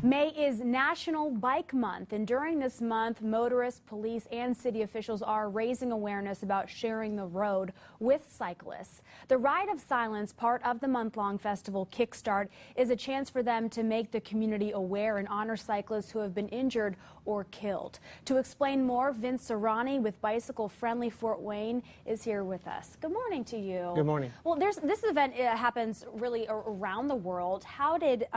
May is National Bike Month, and during this month, motorists, police, and city officials are raising awareness about sharing the road with cyclists. The Ride of Silence, part of the month-long festival Kickstart, is a chance for them to make the community aware and honor cyclists who have been injured or killed. To explain more, Vince Serrani with Bicycle Friendly Fort Wayne is here with us. Good morning to you. Good morning. Well, this event happens really around the world. How did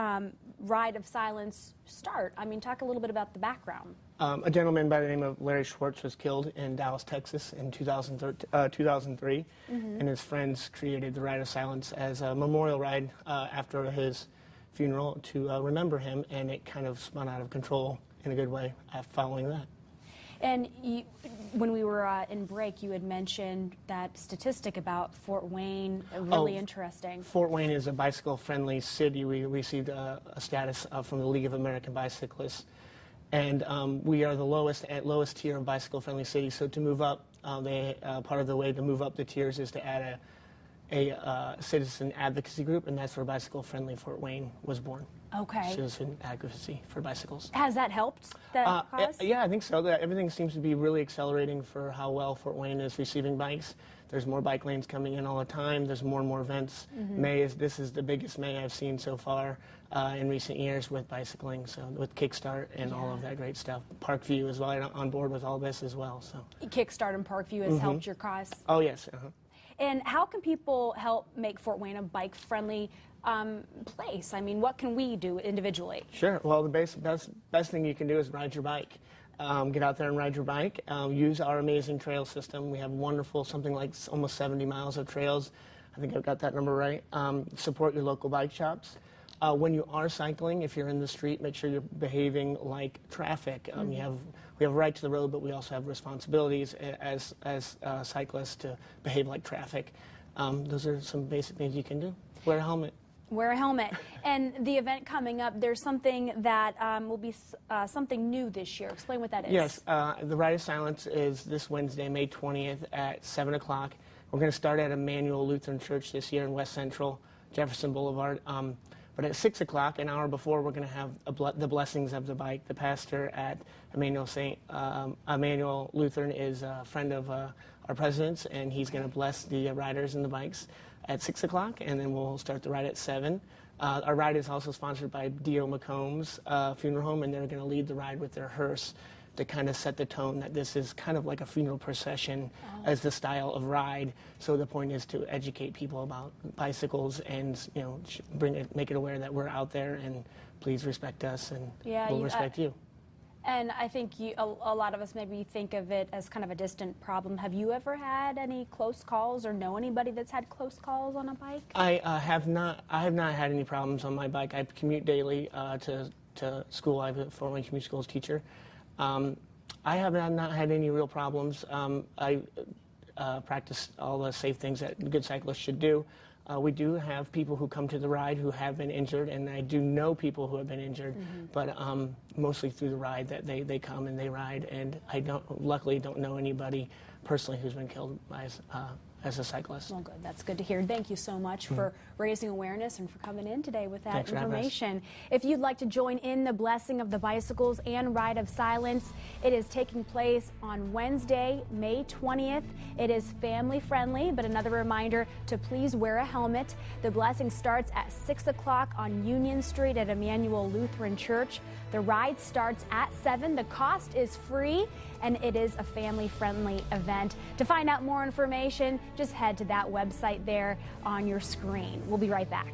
Ride of Silence start? I mean, talk a little bit about the background. A gentleman by the name of Larry Schwartz was killed in Dallas, Texas in 2003, and his friends created the Ride of Silence as a memorial ride after his funeral to remember him, and it kind of spun out of control in a good way following that. And when we were in break, you had mentioned that statistic about Fort Wayne, really interesting. Fort Wayne is a bicycle-friendly city. We received a status from the League of American Bicyclists, and we are the lowest tier of bicycle-friendly cities. So to move up, part of the way to move up the tiers is to add a citizen advocacy group, and that's where Bicycle Friendly Fort Wayne was born. Okay. Citizen advocacy for bicycles. Has that helped that cause? Yeah, I think so. Everything seems to be really accelerating for how well Fort Wayne is receiving bikes. There's more bike lanes coming in all the time. There's more and more events. This is the biggest May I've seen so far in recent years with bicycling, so with Kickstart and all of that great stuff. Parkview is well on board with all this as well. So Kickstart and Parkview has helped your cause? Oh, yes. And how can people help make Fort Wayne a bike-friendly place? I mean, what can we do individually? Sure. Well, the best thing you can do is ride your bike. Get out there and ride your bike. Use our amazing trail system. We have wonderful, something like almost 70 miles of trails. I think I've got that number right. Support your local bike shops. When you are cycling, if you're in the street, make sure you're behaving like traffic. We have a right to the road, but we also have responsibilities as cyclists to behave like traffic. Those are some basic things you can do. Wear a helmet. Wear a helmet. And the event coming up, there's something that will be something new this year. Explain what that is. Yes, the Ride of Silence is this Wednesday, May 20th at 7 o'clock. We're going to start at Emmanuel Lutheran Church this year in West Central, Jefferson Boulevard. But at 6 o'clock, an hour before, we're going to have the blessings of the bike. The pastor at Emmanuel Lutheran is a friend of our president's, and he's going to bless the riders and the bikes at 6 o'clock, and then we'll start the ride at 7. Our ride is also sponsored by D.O. McComb's Funeral Home, and they're going to lead the ride with their hearse to kind of set the tone that this is kind of like a funeral procession as the style of ride. So the point is to educate people about bicycles and, you know, make it aware that we're out there, and please respect us, and we'll respect you. And I think a lot of us maybe think of it as kind of a distant problem. Have you ever had any close calls or know anybody that's had close calls on a bike? I have not had any problems on my bike. I commute daily to school. I'm a Fort Wayne Community Schools teacher. I have not had any real problems. I practice all the safe things that good cyclists should do. We do have people who come to the ride who have been injured, and I do know people who have been injured, but mostly through the ride that they come and they ride, and I luckily don't know anybody personally who's been killed as a cyclist. Well, good. That's good to hear. Thank you so much for raising awareness and for coming in today with that information. If you'd like to join in the blessing of the bicycles and Ride of Silence, it is taking place on Wednesday, May 20th. It is family friendly, but another reminder to please wear a helmet. The blessing starts at 6 o'clock on Union Street at Emmanuel Lutheran Church. The ride starts at 7. The cost is free, and it is a family-friendly event. To find out more information, just head to that website there on your screen. We'll be right back.